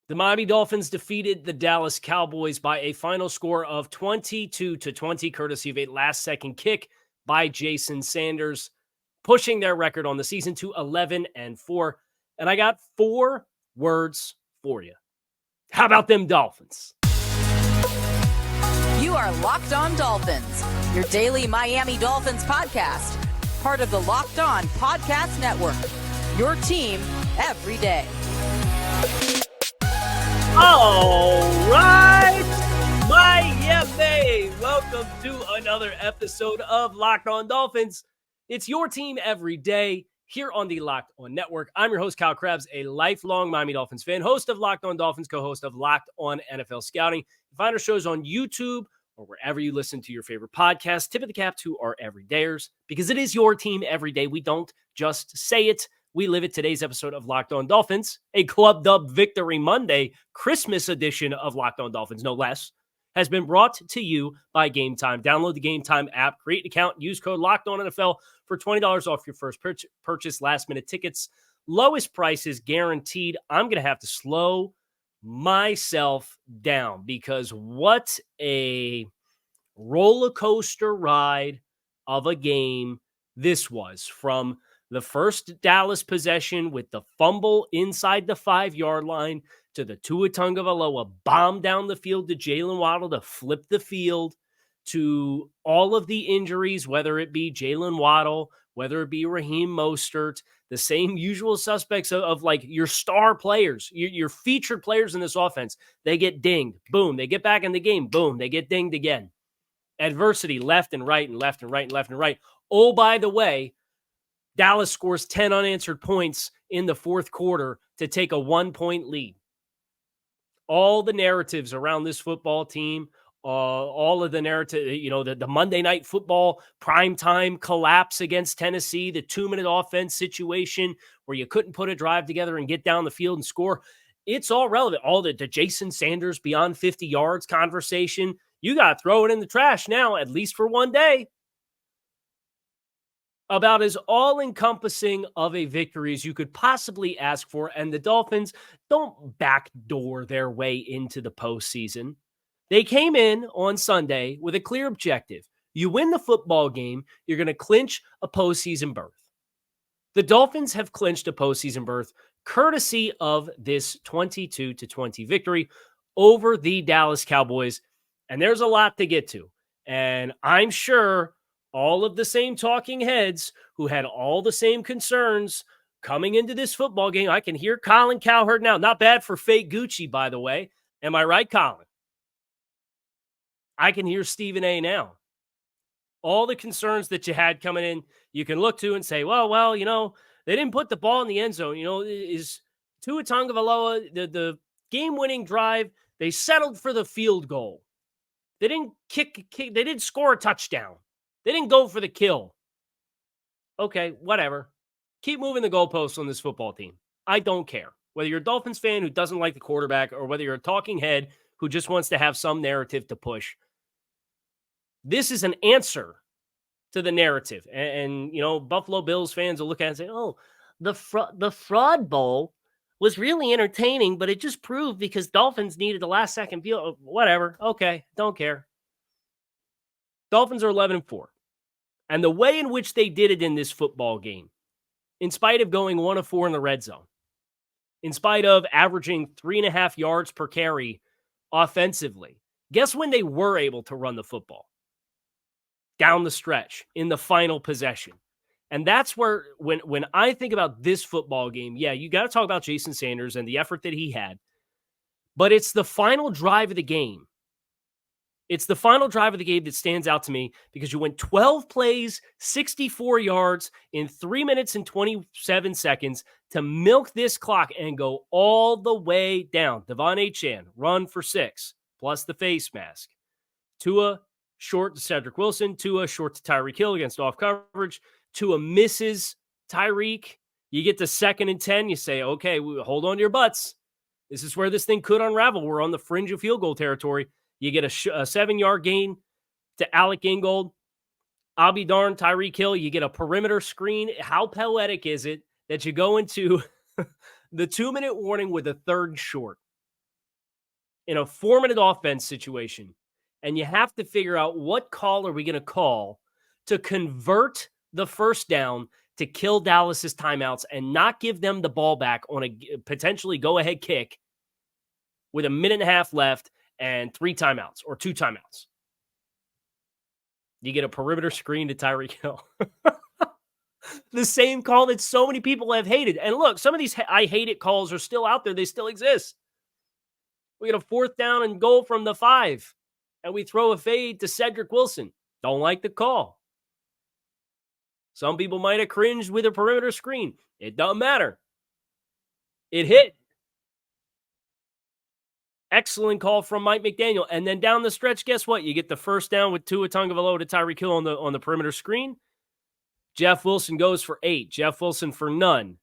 The Miami Dolphins defeated the Dallas Cowboys by a final score of 22-20, courtesy of a last-second kick by Jason Sanders, pushing their record on the season to 11-4. And I got 4 words for you. How about them Dolphins? You are Locked On Dolphins, your daily Miami Dolphins podcast, part of the Locked On Podcast Network, your team every day. All right, Miami. Welcome to another episode of Locked On Dolphins. It's your team every day here on the Locked On Network. I'm your host, Kyle Krabs, a lifelong Miami Dolphins fan, host of Locked On Dolphins, co-host of Locked On NFL Scouting. You find our shows on YouTube or wherever you listen to your favorite podcast. Tip of the cap to our everydayers, because it is your team every day. We don't just say it. We live it. Today's episode of Locked On Dolphins, a Club Dub Victory Monday, Christmas edition of Locked On Dolphins, no less, has been brought to you by Gametime. Download the Gametime app, create an account, use code LOCKEDONNFL for $20 off your first purchase. Last-minute tickets, lowest prices guaranteed. I'm going to have to slow myself down because what a roller coaster ride of a game this was, from the first Dallas possession with the fumble inside the 5-yard line to the Tua Tagovailoa bomb down the field to Jalen Waddle to flip the field, to all of the injuries, whether it be Jalen Waddle, whether it be Raheem Mostert, the same usual suspects of like your star players, your featured players in this offense. They get dinged. Boom. They get back in the game. Boom. They get dinged again. Adversity left and right and left and right and left and right. Oh, by the way, Dallas scores 10 unanswered points in the fourth quarter to take a 1-point lead. All the narratives around this football team, all of the narrative, the Monday Night Football primetime collapse against Tennessee, the 2-minute offense situation where you couldn't put a drive together and get down the field and score. It's all relevant. All the Jason Sanders beyond 50 yards conversation, you got to throw it in the trash now, at least for one day. About as all-encompassing of a victory as you could possibly ask for, and the Dolphins don't backdoor their way into the postseason. They came in on Sunday with a clear objective. You win the football game, you're going to clinch a postseason berth. The Dolphins have clinched a postseason berth courtesy of this 22-20 victory over the Dallas Cowboys, and there's a lot to get to. And I'm sure all of the same talking heads who had all the same concerns coming into this football game. I can hear Colin Cowherd now. Not bad for fake Gucci, by the way. Am I right, Colin? I can hear Stephen A. now. All the concerns that you had coming in, you can look to and say, well, they didn't put the ball in the end zone. Is Tua Tagovailoa, the game-winning drive, they settled for the field goal. They didn't kick, they didn't score a touchdown. They didn't go for the kill. Okay, whatever. Keep moving the goalposts on this football team. I don't care. Whether you're a Dolphins fan who doesn't like the quarterback or whether you're a talking head who just wants to have some narrative to push. This is an answer to the narrative. And Buffalo Bills fans will look at it and say, oh, the fraud bowl was really entertaining, but it just proved because Dolphins needed the last second field. Whatever. Okay, don't care. Dolphins are 11-4. And the way in which they did it in this football game, in spite of going 1 of 4 in the red zone, in spite of averaging 3.5 yards per carry offensively, guess when they were able to run the football? Down the stretch in the final possession. And that's where, when I think about this football game, yeah, you got to talk about Jason Sanders and the effort that he had. But it's the final drive of the game. It's the final drive of the game that stands out to me because you went 12 plays, 64 yards in 3 minutes and 27 seconds to milk this clock and go all the way down. Devon Achane, run for 6, plus the face mask. Tua, short to Cedric Wilson. Tua, short to Tyreek Hill against off coverage. Tua misses Tyreek. You get to 2nd and 10. You say, okay, hold on to your butts. This is where this thing could unravel. We're on the fringe of field goal territory. You get a 7-yard gain to Alec Ingold. I'll be darned, Tyreek Hill. You get a perimeter screen. How poetic is it that you go into the 2-minute warning with a 3rd short? in a 4-minute offense situation, and you have to figure out what call are we going to call to convert the first down to kill Dallas's timeouts and not give them the ball back on a potentially go-ahead kick with a minute and a half left and 3 timeouts or 2 timeouts. You get a perimeter screen to Tyreek Hill. The same call that so many people have hated. And look, some of these I hate it calls are still out there. They still exist. We get a 4th down and goal from the 5, and we throw a fade to Cedric Wilson. Don't like the call. Some people might have cringed with a perimeter screen. It doesn't matter. It hit. Excellent call from Mike McDaniel. And then down the stretch, guess what? You get the first down with Tua Tagovailoa to Tyreek Hill on the perimeter screen. Jeff Wilson goes for 8. Jeff Wilson for none.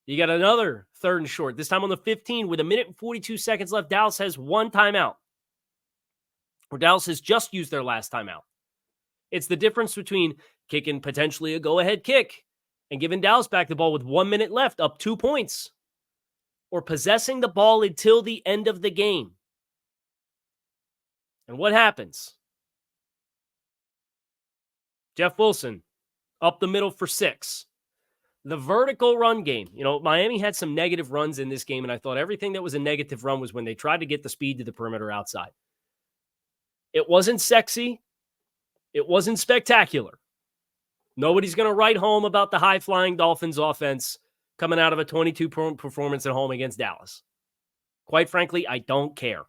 You got another 3rd and short, this time on the 15 with a minute and 42 seconds left. Dallas has 1 timeout. Or Dallas has just used their last timeout. It's the difference between kicking potentially a go-ahead kick and giving Dallas back the ball with 1 minute left, up 2 points, or possessing the ball until the end of the game. And what happens? Jeff Wilson up the middle for 6. The vertical run game. Miami had some negative runs in this game, and I thought everything that was a negative run was when they tried to get the speed to the perimeter outside. It wasn't sexy. It wasn't spectacular. Nobody's going to write home about the high-flying Dolphins offense coming out of a 22-point performance at home against Dallas. Quite frankly, I don't care.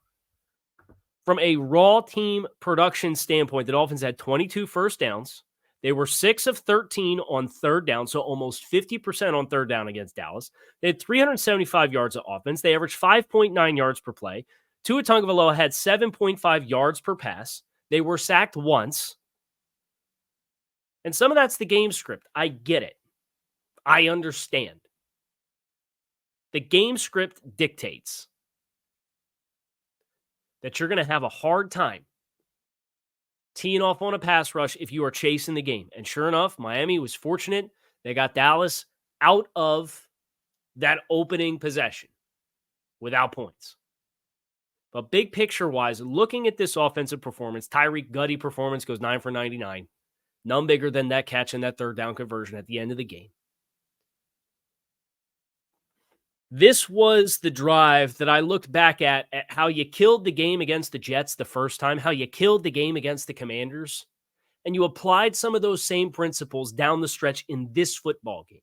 From a raw team production standpoint, the Dolphins had 22 first downs. They were 6 of 13 on 3rd down, so almost 50% on 3rd down against Dallas. They had 375 yards of offense. They averaged 5.9 yards per play. Tua Tagovailoa had 7.5 yards per pass. They were sacked once. And some of that's the game script. I get it. I understand. The game script dictates that you're going to have a hard time teeing off on a pass rush if you are chasing the game. And sure enough, Miami was fortunate. They got Dallas out of that opening possession without points. But big picture-wise, looking at this offensive performance, Tyreek gutty performance goes 9 for 99. None bigger than that catch and that 3rd down conversion at the end of the game. This was the drive that I looked back at how you killed the game against the Jets the first time, how you killed the game against the Commanders, and you applied some of those same principles down the stretch in this football game.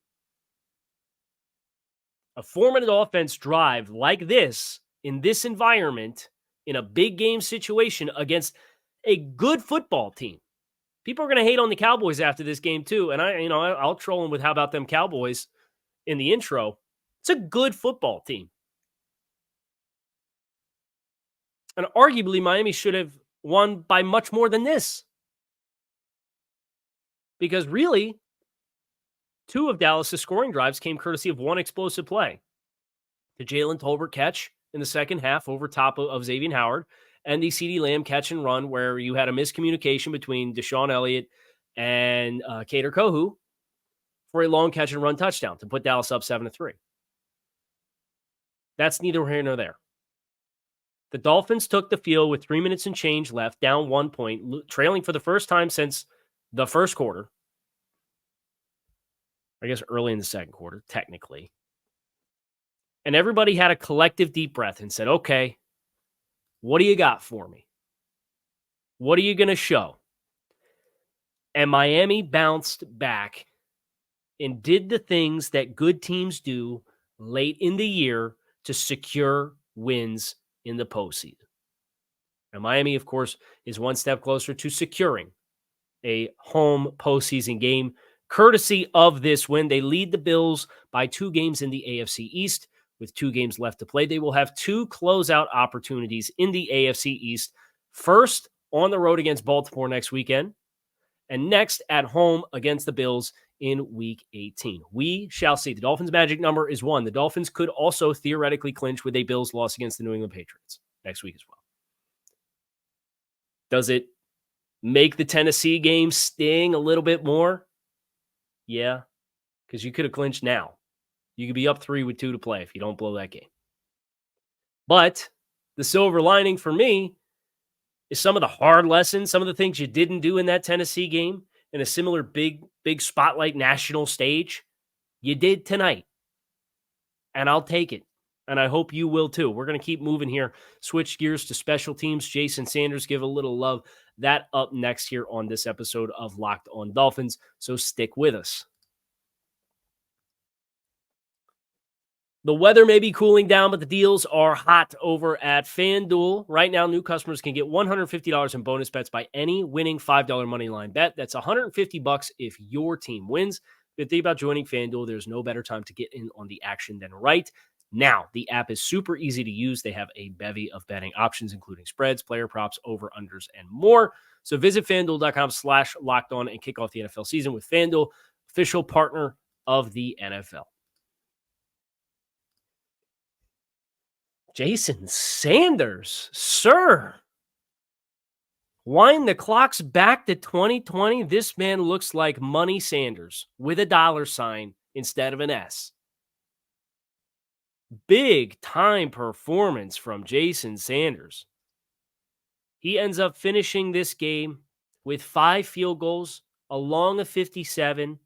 A 4-minute offense drive like this, in this environment, in a big game situation against a good football team. People are going to hate on the Cowboys after this game too, and I'll troll them with how about them Cowboys in the intro. It's a good football team. And arguably, Miami should have won by much more than this. Because really, 2 of Dallas' scoring drives came courtesy of 1 explosive play. The Jalen Tolbert catch in the second half over top of Xavier Howard, and the CeeDee Lamb catch and run where you had a miscommunication between Deshaun Elliott and Kader Kohou for a long catch and run touchdown to put Dallas up 7-3. That's neither here nor there. The Dolphins took the field with 3 minutes and change left, down 1 point, trailing for the first time since the first quarter. I guess early in the second quarter, technically. And everybody had a collective deep breath and said, okay, what do you got for me? What are you going to show? And Miami bounced back and did the things that good teams do late in the year to secure wins in the postseason. Now, Miami, of course, is one step closer to securing a home postseason game. Courtesy of this win, they lead the Bills by 2 games in the AFC East. With 2 games left to play, they will have 2 closeout opportunities in the AFC East. First, on the road against Baltimore next weekend, and next at home against the Bills in Week 18. We shall see. The Dolphins' magic number is 1. The Dolphins could also theoretically clinch with a Bills loss against the New England Patriots next week as well. Does it make the Tennessee game sting a little bit more? Yeah, because you could have clinched now. You could be up 3 with 2 to play if you don't blow that game. But The silver lining for me is some of the hard lessons, some of the things you didn't do in that Tennessee game in a similar big spotlight national stage, you did tonight. And I'll take it. And I hope you will too. We're going to keep moving here. Switch gears to special teams. Jason Sanders, give a little love. That up next here on this episode of Locked on Dolphins. So stick with us. The weather may be cooling down, but the deals are hot over at FanDuel. Right now, new customers can get $150 in bonus bets by any winning $5 moneyline bet. That's $150 if your team wins. If you think about joining FanDuel, there's no better time to get in on the action than right now. The app is super easy to use. They have a bevy of betting options, including spreads, player props, over-unders, and more. So visit FanDuel.com/lockedon and kick off the NFL season with FanDuel, official partner of the NFL. Jason Sanders, sir. Wind the clocks back to 2020. This man looks like Money Sanders with a $sign instead of an S. Big time performance from Jason Sanders. He ends up finishing this game with 5 field goals, a long of 57,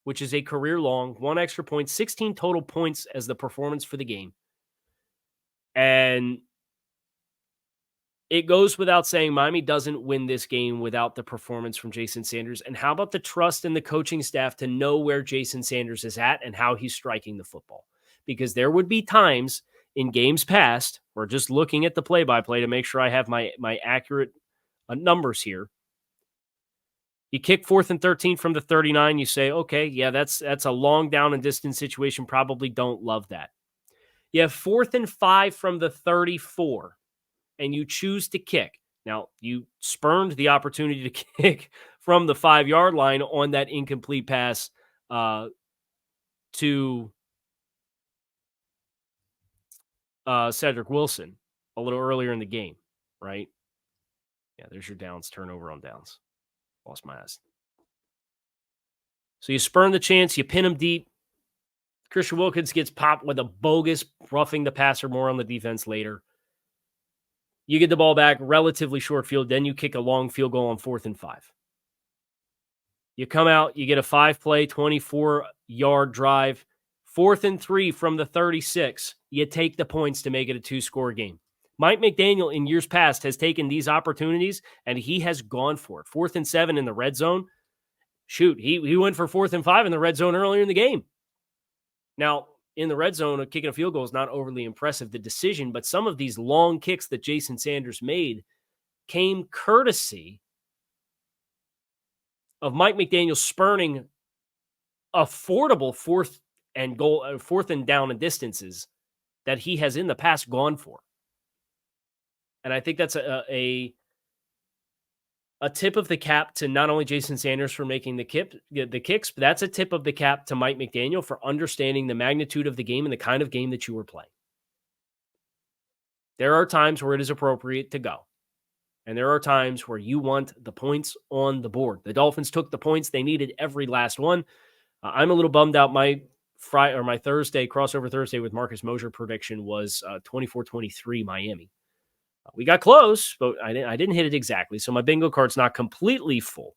which is a career long, 1 extra point, 16 total points as the performance for the game. And it goes without saying, Miami doesn't win this game without the performance from Jason Sanders. And how about the trust in the coaching staff to know where Jason Sanders is at and how he's striking the football? Because there would be times in games past, we're just looking at the play-by-play to make sure I have my accurate numbers here. You kick 4th and 13 from the 39. You say, okay, yeah, that's a long down and distance situation. Probably don't love that. You have 4th and 5 from the 34, and you choose to kick. Now, you spurned the opportunity to kick from the 5-yard line on that incomplete pass to Cedric Wilson a little earlier in the game, right? Yeah, there's your downs, turnover on downs. Lost my ass. So you spurn the chance, you pin him deep. Christian Wilkins gets popped with a bogus roughing the passer, more on the defense later. You get the ball back, relatively short field, then you kick a long field goal on 4th and 5. You come out, you get a 5-play, 24-yard drive. 4th and 3 from the 36. You take the points to make it a 2-score game. Mike McDaniel in years past has taken these opportunities and he has gone for it. 4th and 7 in the red zone. Shoot, he went for 4th and 5 in the red zone earlier in the game. Now, in the red zone, kicking a field goal is not overly impressive, the decision, but some of these long kicks that Jason Sanders made came courtesy of Mike McDaniel spurning affordable 4th and down and distances that he has in the past gone for. And I think that's a tip of the cap to not only Jason Sanders for making the kicks, but that's a tip of the cap to Mike McDaniel for understanding the magnitude of the game and the kind of game that you were playing. There are times where it is appropriate to go. And there are times where you want the points on the board. The Dolphins took the points. They needed every last one. I'm a little bummed out. My Thursday, crossover Thursday with Marcus Mosher prediction was 24-23 Miami. We got close, but I didn't hit it exactly. So my bingo card's not completely full.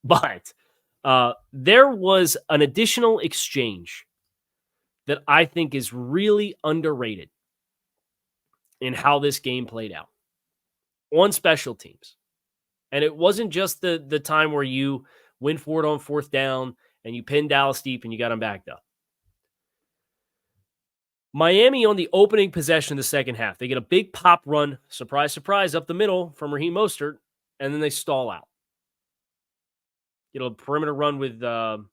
But there was an additional exchange that I think is really underrated in how this game played out on special teams. And it wasn't just the time where you went for it on 4th down and you pinned Dallas deep and you got them backed up. Miami on the opening possession of the second half. They get a big pop run, surprise, surprise, up the middle from Raheem Mostert, and then they stall out. Get a perimeter run with to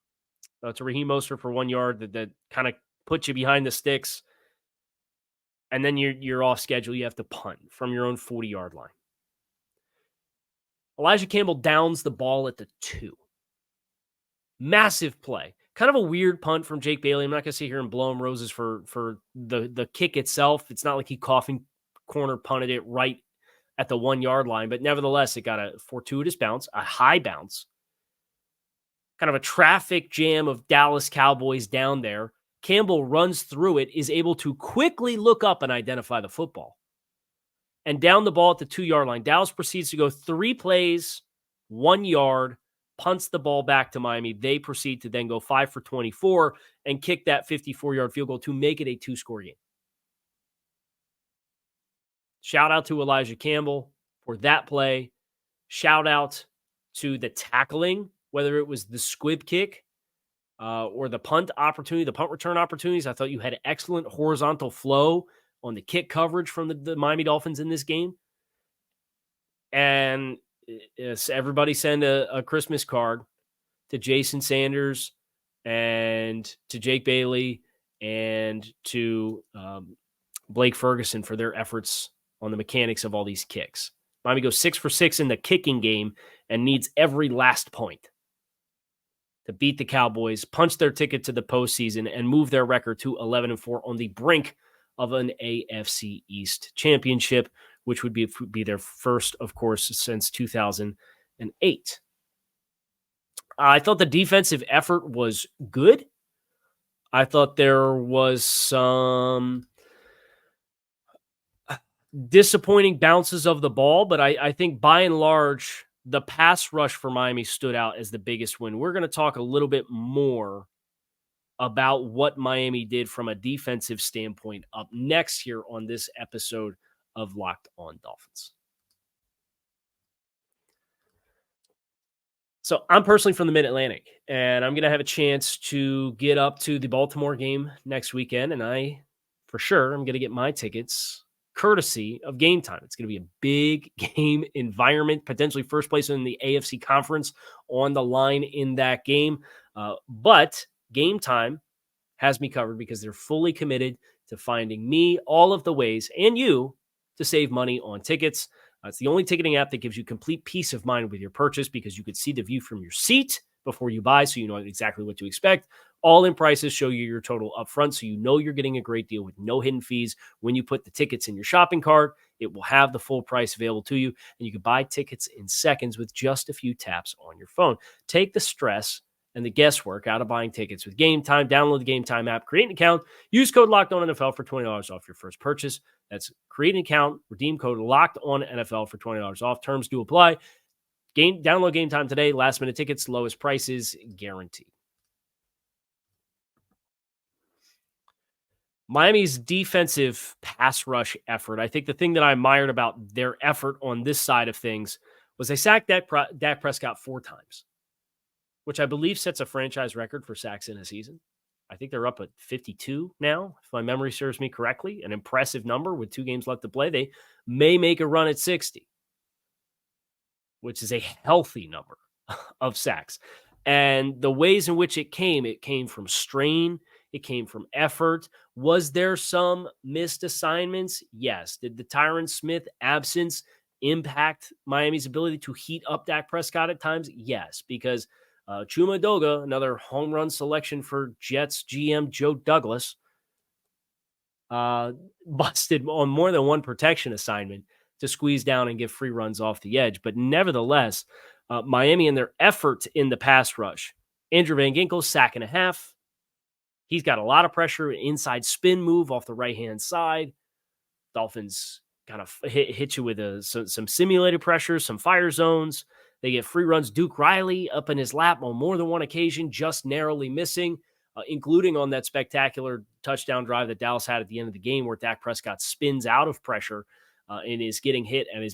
Raheem Mostert for 1 yard that kind of puts you behind the sticks, and then you're off schedule. You have to punt from your own 40-yard line. Elijah Campbell downs the ball at the 2. Massive play. Kind of a weird punt from Jake Bailey. I'm not going to sit here and blow him roses for the kick itself. It's not like he coffin corner punted it right at the 1 yard line, but nevertheless, it got a fortuitous bounce, a high bounce, kind of a traffic jam of Dallas Cowboys down there. Campbell runs through it, is able to quickly look up and identify the football. and down the ball at the 2-yard line. Dallas proceeds to go 3 plays, 1 yard, punts the ball back to Miami. They proceed to then go 5 for 24 and kick that 54-yard field goal to make it a 2-score game. Shout out to Elijah Campbell for that play. Shout out to the tackling, whether it was the squib kick or the punt opportunity, the punt return opportunities. I thought you had excellent horizontal flow on the kick coverage from the Miami Dolphins in this game. And everybody send a Christmas card to Jason Sanders and to Jake Bailey and to Blake Ferguson for their efforts on the mechanics of all these kicks. Miami goes 6 for 6 in the kicking game and needs every last point to beat the Cowboys, punch their ticket to the postseason, and move their record to 11-4 on the brink of an AFC East championship, which would be their first, of course, since 2008. I thought the defensive effort was good. I thought there was some disappointing bounces of the ball, but I think by and large, the pass rush for Miami stood out as the biggest win. We're going to talk a little bit more about what Miami did from a defensive standpoint up next here on this episode of Locked On Dolphins. So I'm personally from the Mid-Atlantic, and I'm going to have a chance to get up to the Baltimore game next weekend, and I'm going to get my tickets courtesy of Gametime. It's going to be a big game environment, potentially first place in the AFC conference on the line in that game. But Gametime has me covered because they're fully committed to finding me all of the ways and you to save money on tickets. It's the only ticketing app that gives you complete peace of mind with your purchase because you could see the view from your seat before you buy, so you know exactly what to expect. All-in prices show you your total upfront, so you know you're getting a great deal with no hidden fees. When you put the tickets in your shopping cart, it will have the full price available to you, and you can buy tickets in seconds with just a few taps on your phone. Take the stress and the guesswork out of buying tickets with Gametime. Download the Gametime app, create an account, use code LOCKEDONNFL for $20 off your first purchase. That's create an account, redeem code LOCKEDONNFL for $20 off. Terms do apply. Download Gametime today. Last minute tickets, lowest prices guaranteed. Miami's defensive pass rush effort. I think the thing that I admired about their effort on this side of things was they sacked Dak Prescott 4 times, which I believe sets a franchise record for sacks in a season. I think they're up at 52 now, if my memory serves me correctly. An impressive number with 2 games left to play. They may make a run at 60, which is a healthy number of sacks. And the ways in which it came from strain, it came from effort. Was there some missed assignments? Yes. Did the Tyron Smith absence impact Miami's ability to heat up Dak Prescott at times? Yes, because Chuma Doga, another home run selection for Jets GM Joe Douglas, busted on more than one protection assignment to squeeze down and give free runs off the edge. But nevertheless, Miami and their effort in the pass rush. Andrew Van Ginkel, 1.5 sacks. He's got a lot of pressure, an inside spin move off the right-hand side. Dolphins kind of hit you with some simulated pressure, some fire zones. They get free runs. Duke Riley up in his lap on more than one occasion, just narrowly missing, including on that spectacular touchdown drive that Dallas had at the end of the game where Dak Prescott spins out of pressure and is getting hit and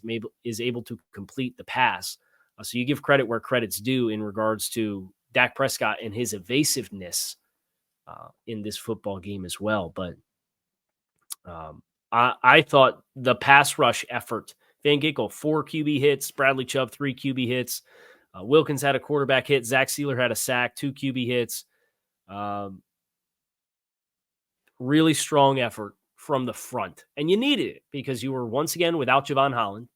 is able to complete the pass. So you give credit where credit's due in regards to Dak Prescott and his evasiveness in this football game as well. But I thought the pass rush effort, Van Ginkel, 4 QB hits, Bradley Chubb, 3 QB hits. Wilkins had a quarterback hit. Zach Sealer had a sack, 2 QB hits. Really strong effort from the front. And you needed it because you were once again without Javon Holland.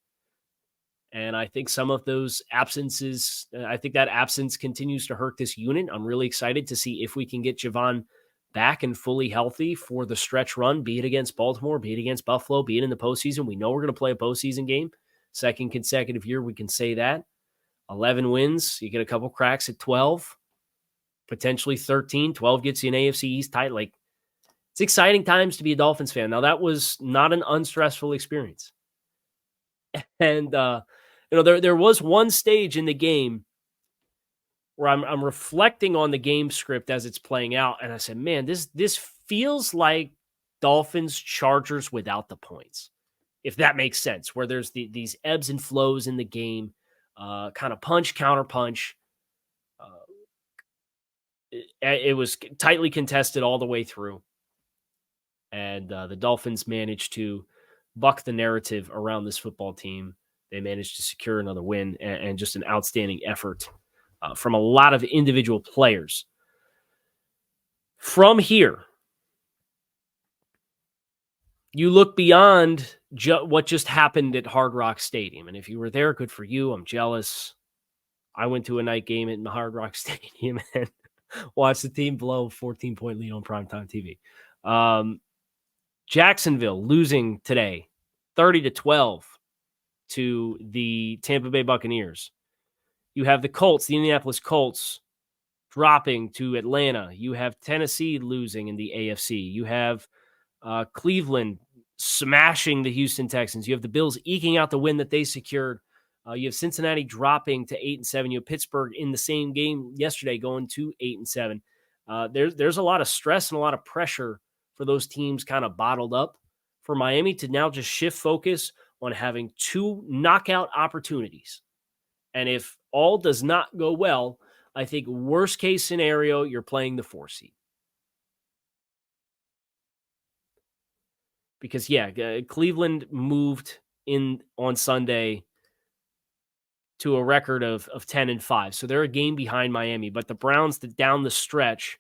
And I think some of those absences, I think that absence continues to hurt this unit. I'm really excited to see if we can get Javon back and fully healthy for the stretch run, be it against Baltimore, be it against Buffalo, be it in the postseason. We know we're going to play a postseason game. Second consecutive year, we can say that. 11 wins, you get a couple cracks at 12, potentially 13. 12 gets you an AFC East title. Like, it's exciting times to be a Dolphins fan. Now, that was not an unstressful experience. And there was one stage in the game where I'm reflecting on the game script as it's playing out, and I said, "Man, this feels like Dolphins Chargers without the points." If that makes sense, where there's these ebbs and flows in the game, kind of punch, counter punch. It was tightly contested all the way through. And the Dolphins managed to buck the narrative around this football team. They managed to secure another win and just an outstanding effort from a lot of individual players. From here, you look beyond what just happened at Hard Rock Stadium. And if you were there, good for you. I'm jealous. I went to a night game at Hard Rock Stadium and watched the team blow a 14-point lead on primetime TV. Jacksonville losing today 30-12 to the Tampa Bay Buccaneers. You have the Colts, the Indianapolis Colts, dropping to Atlanta. You have Tennessee losing in the AFC. You have Cleveland smashing the Houston Texans. You have the Bills eking out the win that they secured. You have Cincinnati dropping to 8-7. You have Pittsburgh in the same game yesterday going to 8-7. There's a lot of stress and a lot of pressure for those teams kind of bottled up. For Miami to now just shift focus on having 2 knockout opportunities. And if all does not go well, I think worst case scenario, you're playing the 4 seed. Because, Cleveland moved in on Sunday to a record of 10-5. So they're a game behind Miami. But the Browns, down the stretch,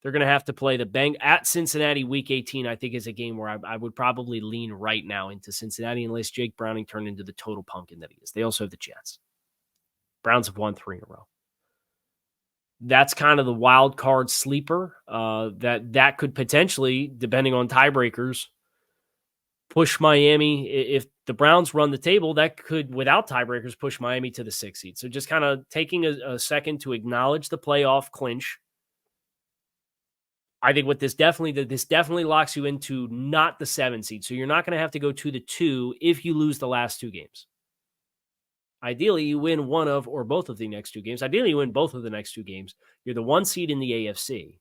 they're going to have to play the at Cincinnati Week 18, I think, is a game where I would probably lean right now into Cincinnati unless Jake Browning turned into the total pumpkin that he is. They also have the Jets. Browns have won 3 in a row. That's kind of the wild card sleeper that could potentially, depending on tiebreakers, push Miami. If the Browns run the table, that could, without tiebreakers, push Miami to the 6th seed. So just kind of taking a second to acknowledge the playoff clinch. I think what this definitely locks you into not the 7 seed. So you're not going to have to go to the 2 if you lose the last 2 games. Ideally, you win one of or both of the next 2 games. Ideally, you win both of the next 2 games. You're the 1 seed in the AFC.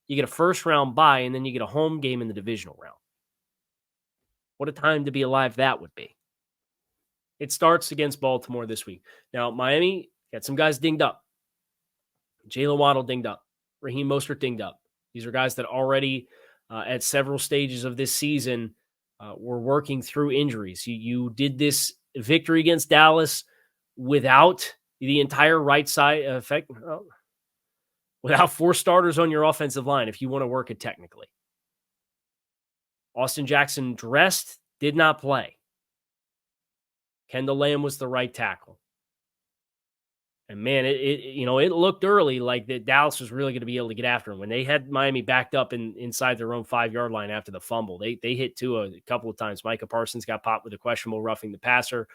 You get a first round bye, and then you get a home game in the divisional round. What a time to be alive that would be. It starts against Baltimore this week. Now, Miami got some guys dinged up. Jalen Waddle dinged up. Raheem Mostert dinged up. These are guys that already at several stages of this season were working through injuries. You did this victory against Dallas without the entire right side effect, without 4 starters on your offensive line, if you want to work it technically. Austin Jackson dressed, did not play. Kendall Lamb was the right tackle. And man, it looked early like that Dallas was really going to be able to get after him. When they had Miami backed up inside their own 5-yard line after the fumble, they hit Tua a couple of times. Micah Parsons got popped with a questionable roughing the passer.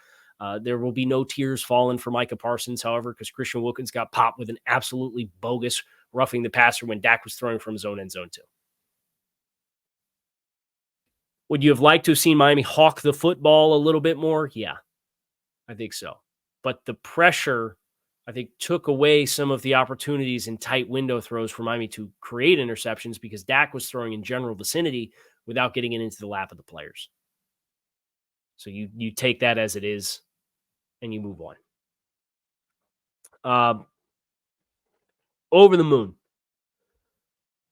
There will be no tears fallen for Micah Parsons, however, because Christian Wilkins got popped with an absolutely bogus roughing the passer when Dak was throwing from his own end zone too. Would you have liked to have seen Miami hawk the football a little bit more? Yeah, I think so. But the pressure, I think, took away some of the opportunities in tight window throws for Miami to create interceptions because Dak was throwing in general vicinity without getting it into the lap of the players. So you take that as it is and you move on. Over the moon.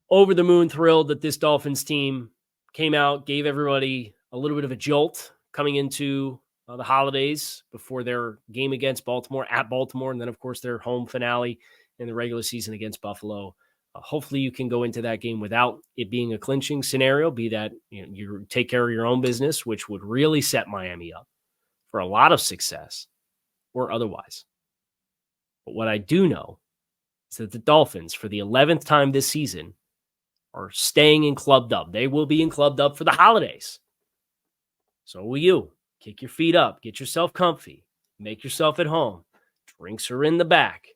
Over the moon thrilled that this Dolphins team came out, gave everybody a little bit of a jolt coming into the holidays before their game against Baltimore, at Baltimore, and then, of course, their home finale in the regular season against Buffalo. Hopefully you can go into that game without it being a clinching scenario, be that you take care of your own business, which would really set Miami up for a lot of success or otherwise. But what I do know is that the Dolphins, for the 11th time this season, are staying in Club Dub. They will be in Club Dub for the holidays. So will you. Kick your feet up. Get yourself comfy. Make yourself at home. Drinks are in the back.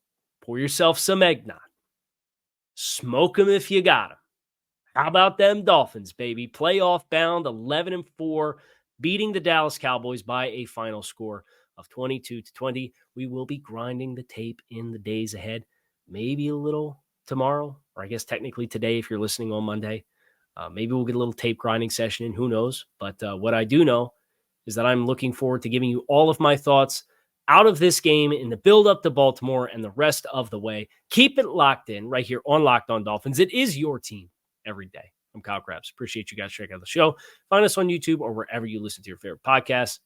Pour yourself some eggnog. Smoke them if you got them. How about them Dolphins, baby? Playoff bound, 11-4, beating the Dallas Cowboys by a final score of 22-20. We will be grinding the tape in the days ahead, maybe a little tomorrow, or I guess technically today if you're listening on Monday. Maybe we'll get a little tape grinding session in, who knows? But what I do know is that I'm looking forward to giving you all of my thoughts out of this game in the build up to Baltimore and the rest of the way. Keep it locked in right here on Locked On Dolphins. It is your team every day. I'm Kyle Krabs. Appreciate you guys checking out the show. Find us on YouTube or wherever you listen to your favorite podcasts.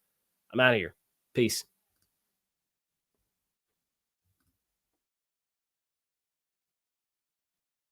I'm out of here. Peace.